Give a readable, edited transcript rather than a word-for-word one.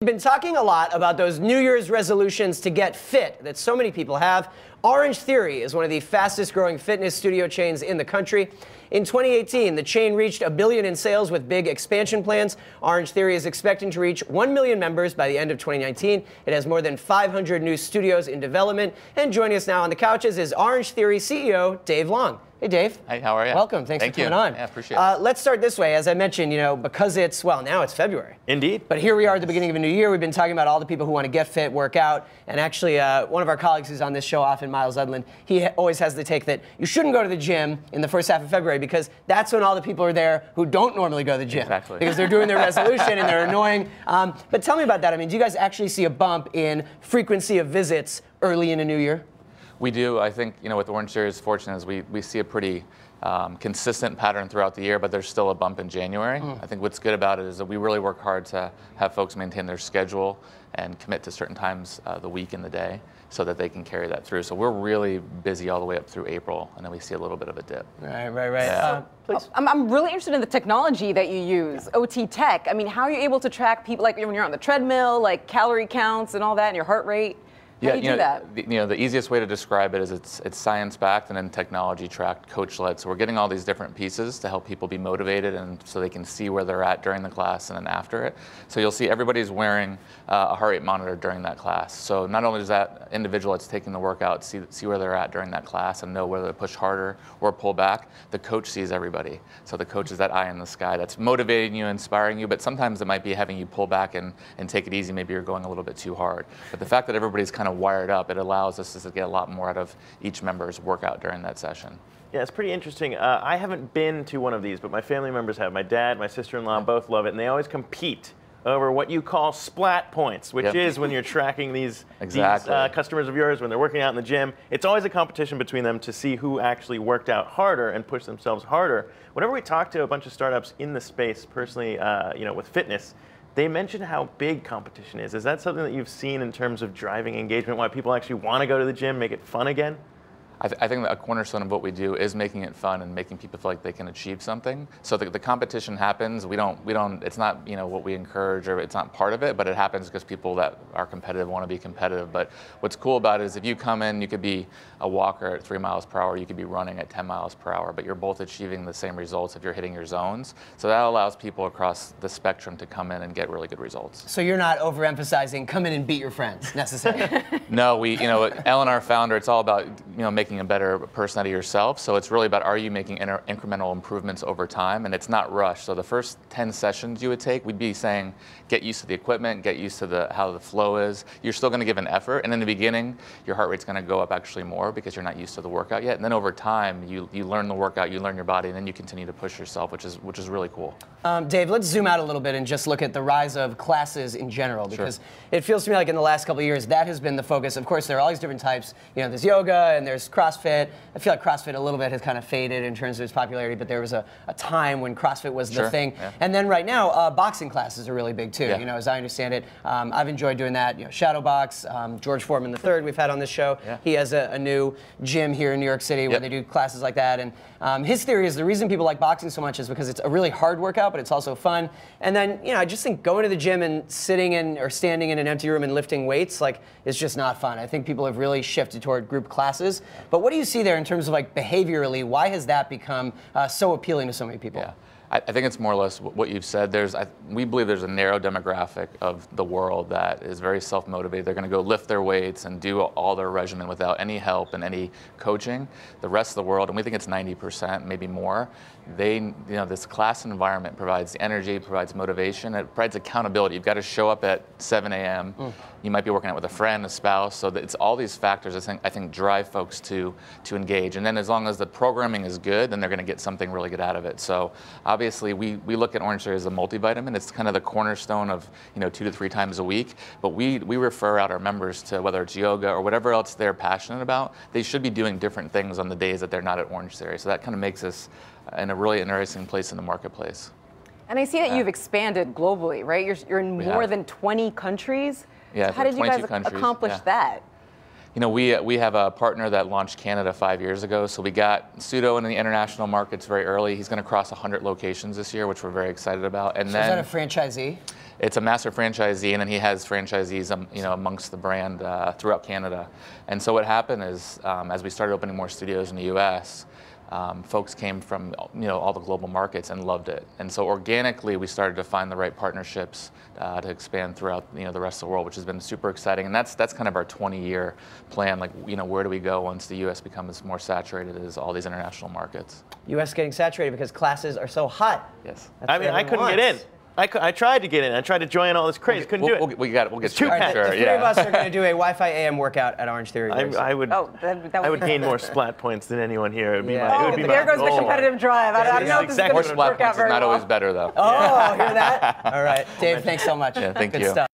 We've been talking a lot about those New Year's resolutions to get fit that so many people have. Orangetheory is one of the fastest growing fitness studio chains in the country. In 2018, the chain reached $1 billion in sales with big expansion plans. Orangetheory is expecting to reach 1 million members by the end of 2019. It has more than 500 new studios in development. And joining us now on the couches is Orangetheory CEO Dave Long. Hey, Dave. Hey, how are you? Welcome. Thanks for coming on. Yeah, appreciate it. Let's start this way. As I mentioned, because it's, well, now it's February. Indeed. But here we are at the beginning of a new year. We've been talking about all the people who want to get fit, work out. And actually, one of our colleagues who's on this show often, Miles Edlund, he always has the take that you shouldn't go to the gym in the first half of February because that's when all the people are there who don't normally go to the gym. Exactly. Because they're doing their resolution and they're annoying. But tell me about that. I mean, do you guys actually see a bump in frequency of visits early in a new year? We do. I think, with Orangetheory is fortunate is we see a pretty consistent pattern throughout the year, but there's still a bump in January. I think what's good about it is that we really work hard to have folks maintain their schedule and commit to certain times the week and the day so that they can carry that through. So we're really busy all the way up through April, and then we see a little bit of a dip. Right. Yeah. Please. I'm really interested in the technology that you use, OT tech. I mean, how are you able to track people, like when you're on the treadmill, like calorie counts and all that, and your heart rate? How do you do that? The easiest way to describe it is it's science-backed and then technology-tracked, coach-led. So we're getting all these different pieces to help people be motivated and so they can see where they're at during the class and then after it. So you'll see everybody's wearing a heart rate monitor during that class. So not only does that individual that's taking the workout see where they're at during that class and know whether to push harder or pull back, the coach sees everybody. So the coach is that eye in the sky that's motivating you, inspiring you, but sometimes it might be having you pull back and take it easy. Maybe you're going a little bit too hard. But the fact that everybody's kind of wired up, it allows us to get a lot more out of each member's workout during that session. Yeah, it's pretty interesting. I haven't been to one of these, but my family members have. My dad, my sister-in-law both love it, and they always compete over what you call splat points, which is when you're tracking these customers of yours when they're working out in the gym. It's always a competition between them to see who actually worked out harder and pushed themselves harder. Whenever we talk to a bunch of startups in the space, personally, with fitness, they mention how big competition is. Is that something that you've seen in terms of driving engagement, why people actually want to go to the gym, make it fun again? I think that a cornerstone of what we do is making it fun and making people feel like they can achieve something. So the competition happens. It's not what we encourage, or it's not part of it, but it happens because people that are competitive want to be competitive. But what's cool about it is if you come in, you could be a walker at 3 miles per hour, you could be running at 10 miles per hour, but you're both achieving the same results if you're hitting your zones. So that allows people across the spectrum to come in and get really good results. So you're not overemphasizing come in and beat your friends necessarily. No, Ellen, our founder, it's all about making a better person out of yourself. So it's really about, are you making incremental improvements over time? And it's not rushed. So the first 10 sessions you would take, we'd be saying, get used to the equipment, get used to how the flow is. You're still going to give an effort. And in the beginning, your heart rate's going to go up actually more because you're not used to the workout yet. And then over time, you learn the workout, you learn your body, and then you continue to push yourself, which is really cool. Dave, let's zoom out a little bit and just look at the rise of classes in general, because it feels to me like in the last couple of years, that has been the focus. Of course, there are all these different types. There's yoga and there's CrossFit. I feel like CrossFit a little bit has kind of faded in terms of its popularity, but there was a time when CrossFit was the thing. Yeah. And then right now, boxing classes are really big too. Yeah. As I understand it, I've enjoyed doing that. Shadow box. George Foreman III, we've had on this show. Yeah. He has a new gym here in New York City where they do classes like that. And his theory is the reason people like boxing so much is because it's a really hard workout, but it's also fun. And then, I just think going to the gym and sitting in or standing in an empty room and lifting weights, is just not fun. I think people have really shifted toward group classes. But what do you see there in terms of behaviorally? Why has that become so appealing to so many people? Yeah. I think it's more or less what you've said. We believe there's a narrow demographic of the world that is very self-motivated. They're going to go lift their weights and do all their regimen without any help and any coaching. The rest of the world, and we think it's 90%, maybe more, this class environment provides the energy, provides motivation, it provides accountability. You've got to show up at 7 a.m. You might be working out with a friend, a spouse, so it's all these factors I think drive folks to engage. And then as long as the programming is good, then they're going to get something really good out of it. So obviously we look at Orangetheory as a multivitamin. It's kind of the cornerstone of 2 to 3 times a week. But we refer out our members to whether it's yoga or whatever else they're passionate about. They should be doing different things on the days that they're not at Orangetheory. So that kind of makes us in a really interesting place in the marketplace. And I see that you've expanded globally, right? You're in more than 20 countries. Yeah, so how did you guys accomplish that? You know, we have a partner that launched Canada 5 years ago, so we got Pseudo in the international markets very early. He's going to cross 100 locations this year, which we're very excited about. And so then, is that a franchisee? It's a master franchisee, and then he has franchisees, you know, amongst the brand throughout Canada. And so what happened is, as we started opening more studios in the U.S., folks came from, you know, all the global markets and loved it. And so organically, we started to find the right partnerships to expand throughout, you know, the rest of the world, which has been super exciting. And that's kind of our 20-year plan. Like, you know, where do we go once the U.S. becomes more saturated as all these international markets? U.S. getting saturated because classes are so hot. Yes. I mean, I couldn't get in. I tried to get in. I tried to join all this craze. Couldn't do it. We'll get you. Right, Sure, the three of us are going to do a Wi-Fi AM workout at Orangetheory. I would. Oh, that would gain more splat points than anyone here. It would be Yeah. my, it would be there my goes the goal. competitive drive. I don't know if this is More going to splat work out points is very not well. always better, though. Oh, hear that? All right. Dave, thanks so much. Yeah, thank Good you. stuff.